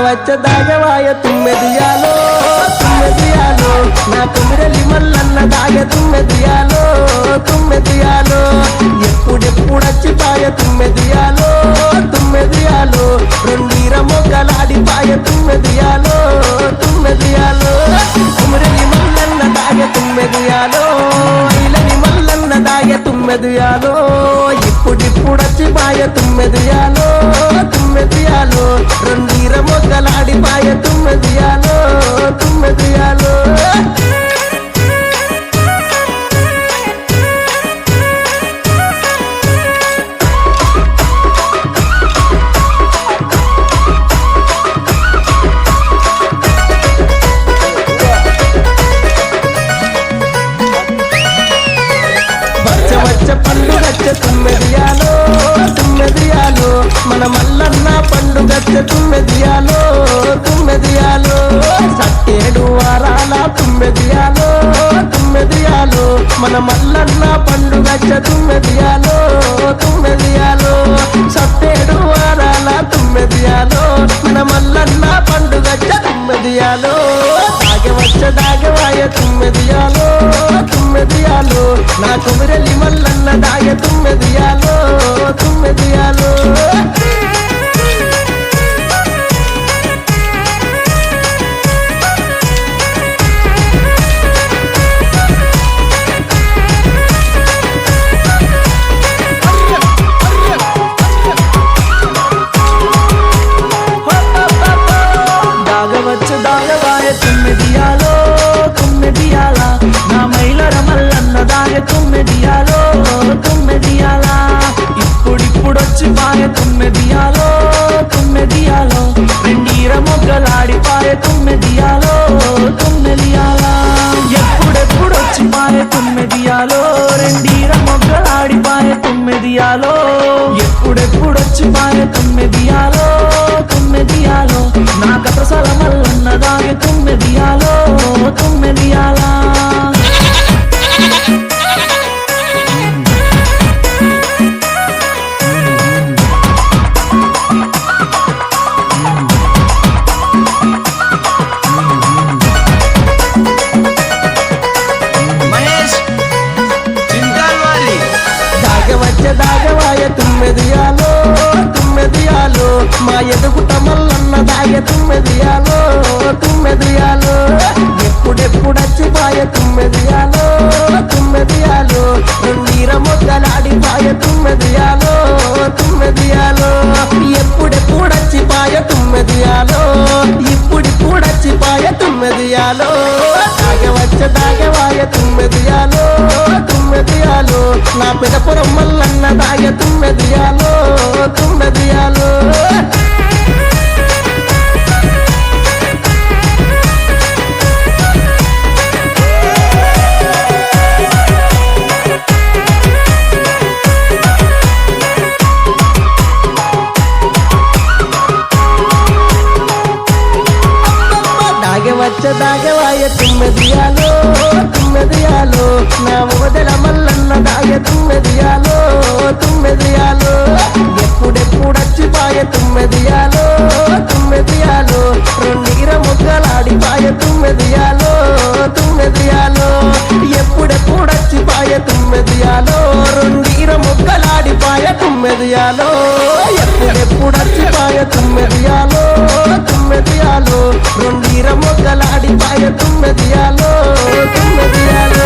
దాగవాయ తుమ్మెదియాలో తుమ్మెదియాలో నా కుమిరలి మల్లన్న దాగ తుమ్మెదియాలో తుమ్మెదియాలో ఎప్పుడెప్పుడచ్చిపాయ తుమ్మెదియాలో తుమ్మెదియాలో రెండీర మొగ్గలాడిపాయ తుమ్మెదియాలో తుమ్మెదియాలో కుమిరలి మల్లన్న దాగ తుమ్మెదియాలో ఇలని మల్లన్న దాగ తుమ్మెదియాలో ఇప్పుడిప్పుడచ్చిపాయ తుమ్మెదియాలో తుమ్మెదియాలో రెండీర మొగ్గలాడిపాయ తుమ్మెదియాలో తుమ్మెదియాలో పండుగచ్చ తుమ్మెదియాలో తుమ్మెదియాలో మన మల్లన్న పండుగచ్చ తుమ్మెదియాలో తుమ్మెదియాలో సట్టేడు వారాల తుమ్మెదియాలో తుమ్మెదియాలో మన మల్లన్న పండుగచ్చ తుమ్మెదియాలో తుమ్మెదియాలో సట్టేడు వారాల తుమ్మెదియాలో మన మల్లన్న పండుగచ్చ తుమ్మెదియాలో దాగవాయ తుమ్మెదియాలో తుమ్మెదియాలో నా కుమిరలి మల్లన్న దాగ తుమ్మెదియాలో తుమ్మెదియాలో దాగవాయ తుమ్మెదియాలో తుమ్మెదియాల నా మైలర మల్లన్న దాగ తుమ్మెదియాలో తుమ్మెదియాల ఇప్పుడిప్పుడొచ్చిపాయ తుమ్మెదియాలో తుమ్మెదియాలో రెండీర మొగ్గలాడిపాయ తుమ్మెదియాలో తుమ్మెదియాల ఎప్పుడెప్పుడొచ్చిపాయ తుమ్మెదియాలో రెండీర మొగ్గలాడిపాయ తుమ్మెదియాలో ఎప్పుడెప్పుడొచ్చిపాయ తుమ్మెదియాలో తుమ్మెదియాలో నా కథసల మల్లన్న దాగ తుమ్మెదియాలో తుమ్మెదియాల దాగవాయ తుమ్మెదియాలో తుమ్మెదియాలో మా ఎదుగుట మల్లన్న దాగ తుమ్మెదియాలో తుమ్మెదియాలో ఎప్పుడెప్పుడచ్చిపాయ తుమ్మెదియాలో తుమ్మెదియాలో రెండీర మొగ్గలాడిపాయ తుమ్మెదియాలో తుమ్మెదియాలో ఎప్పుడెప్పుడచ్చిపాయ తుమ్మెదియాలో ఇప్పుడిప్పుడచ్చిపాయ తుమ్మెదియాలో దాగవాయ తుమ్మెదియాలో తుమ్మెదియాలో నా పెదపురం మల్లన్న దాగ తుమ్మెదియాలో తుమ్మెదియాలో దాగవాయ తుమ్మెదియాలో తుమ్మెదియాలో నా మొదల మల్లన్న దాగ తుమ్మెదియాలో తుమ్మెదియాలో ఎప్పుడెప్పుడచ్చిపాయ తుమ్మెదియాలో తుమ్మెదియాలో రెండీర మొగ్గలాడిపాయ తుమ్మెదియాలో తుమ్మెదియాలో ఎప్పుడెప్పుడచ్చిపాయ తుమ్మెదియాలో రెండీర మొగ్గలాడిపాయ తుమ్మెదియాలో ఎప్పుడెప్పుడచ్చిపాయ తుమ్మెదియాలో తుమ్మెదియాలో రెండీర మొగ్గలాడిపాయ తుమ్మెదియాలో తుమ్మెదియాలో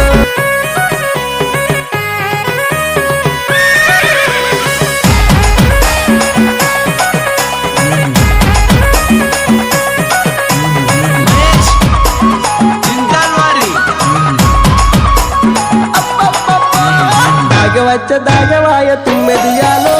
దాగవాయ తుమ్మెదియాలో